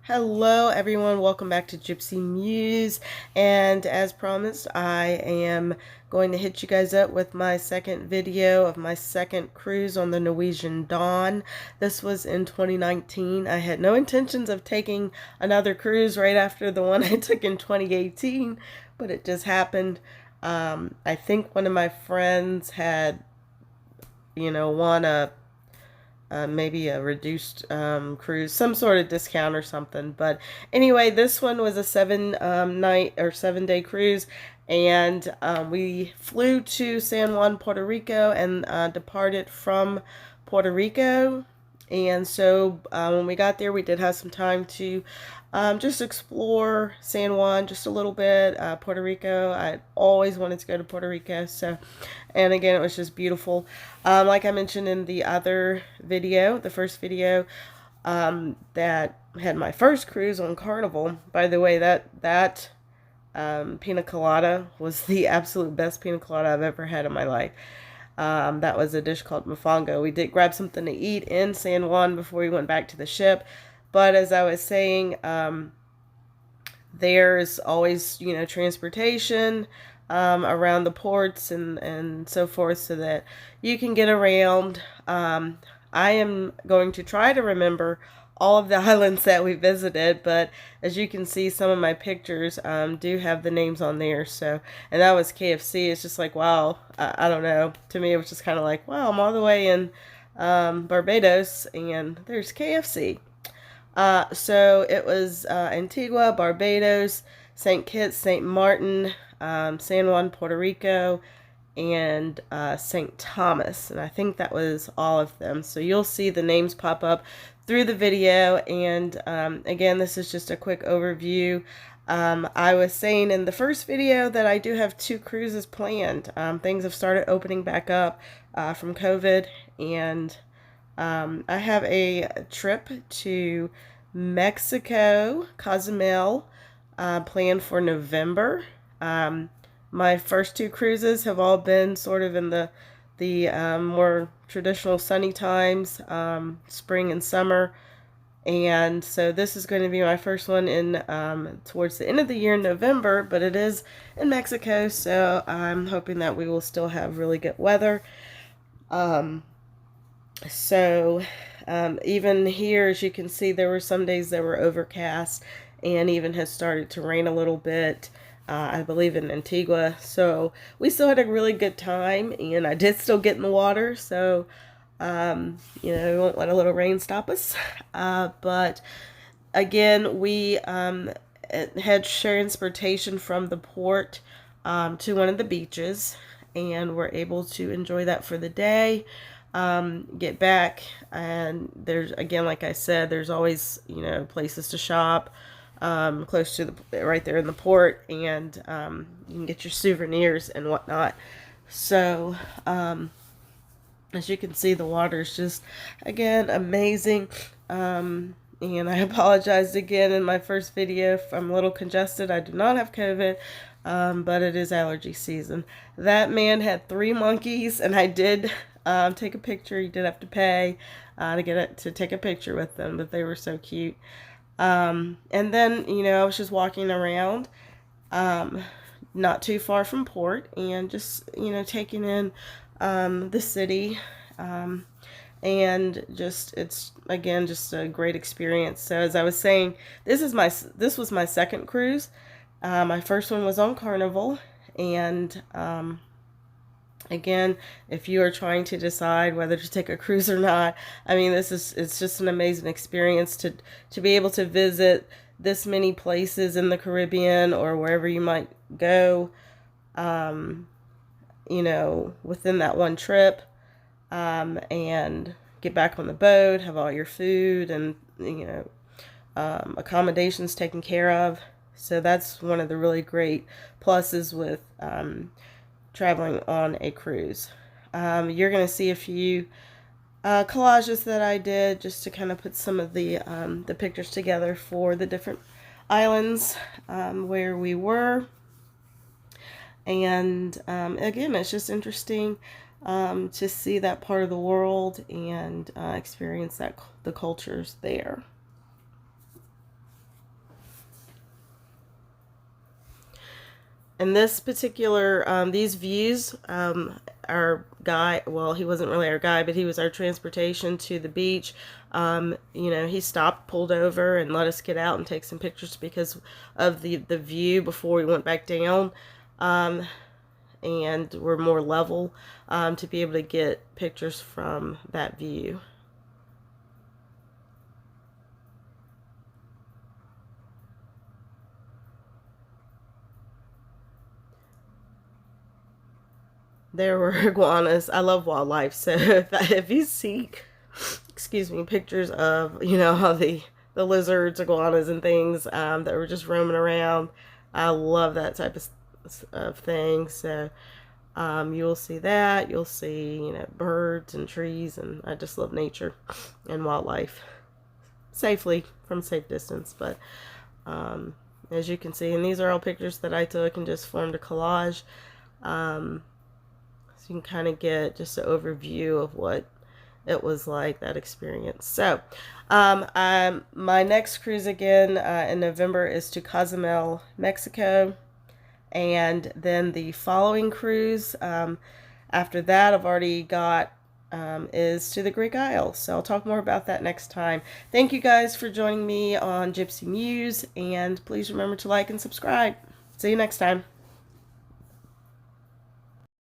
Hello everyone, welcome back to Gypsy Muse, and as promised I am going to hit you guys up with my second video of my second cruise on the Norwegian Dawn. This was in 2019. I had no intentions of taking another cruise right after the one I took in 2018, but it just happened. I think one of my friends had, won maybe a reduced cruise, some sort of discount or something. But anyway, this one was a 7 night or 7 day cruise, and we flew to San Juan, Puerto Rico, and departed from Puerto Rico. And so when we got there, we did have some time to just explore San Juan just a little bit. Puerto Rico, I always wanted to go to Puerto Rico, so, and again, it was just beautiful. Like I mentioned in the other video, the first video, that had my first cruise on Carnival. By the way, that pina colada was the absolute best pina colada I've ever had in my life. That was a dish called mofongo. We did grab something to eat in San Juan before we went back to the ship. But as I was saying, there's always, transportation around the ports and so forth so that you can get around. I am going to try to remember all of the islands that we visited, but as you can see, some of my pictures do have the names on there. So, and that was KFC. It's just like, wow, I don't know. To me, it was just kind of like, wow, I'm all the way in Barbados, and there's KFC. So it was Antigua, Barbados, St. Kitts, St. Martin, San Juan, Puerto Rico, and St. Thomas. And I think that was all of them. So you'll see the names pop up through the video. And again, this is just a quick overview. I was saying in the first video that I do have 2 cruises planned. Things have started opening back up from COVID, and I have a trip to Mexico, Cozumel, planned for November. My first 2 cruises have all been sort of in the more traditional sunny times, spring and summer. And so this is going to be my first one in towards the end of the year in November, but it is in Mexico, so I'm hoping that we will still have really good weather. So even here, as you can see, there were some days that were overcast and even has started to rain a little bit, I believe in Antigua. So we still had a really good time, and I did still get in the water. So, we won't let a little rain stop us. But again, we had transportation from the port to one of the beaches, and were able to enjoy that for the day. Get back, and there's, again, like I said, there's always, places to shop close to the, right there in the port, and you can get your souvenirs and whatnot. So as you can see, the water is just, again, amazing. And I apologized again in my first video if I'm a little congested. I do not have COVID, but it is allergy season. That man had 3 monkeys, and I did take a picture. You did have to pay to take a picture with them, but they were so cute. And then, I was just walking around, not too far from port, and just, taking in the city, and just, it's, again, just a great experience. So as I was saying, this was my second cruise. My first one was on Carnival, and again, if you are trying to decide whether to take a cruise or not, I mean, it's just an amazing experience to be able to visit this many places in the Caribbean or wherever you might go, within that one trip, and get back on the boat, have all your food and, accommodations taken care of. So that's one of the really great pluses with traveling on a cruise. You're going to see a few collages that I did just to kind of put some of the pictures together for the different islands where we were. And again, it's just interesting to see that part of the world and experience the cultures there. And this particular, these views, our guy, well, he wasn't really our guy, but he was our transportation to the beach. You know, he stopped, pulled over, and let us get out and take some pictures because of the view before we went back down. And we're more level to be able to get pictures from that view. There were iguanas. I love wildlife, so if you see, excuse me, pictures of, you know, how the lizards, iguanas, and things that were just roaming around, I love that type of thing. So you'll see that. You'll see, you know, birds and trees, and I just love nature and wildlife safely from safe distance. But as you can see, and these are all pictures that I took and just formed a collage. So you can kind of get just an overview of what it was like, that experience. So my next cruise again in November is to Cozumel, Mexico. And then the following cruise after that I've already got is to the Greek Isles. So I'll talk more about that next time. Thank you guys for joining me on Gypsy Muse, and please remember to like and subscribe. See you next time.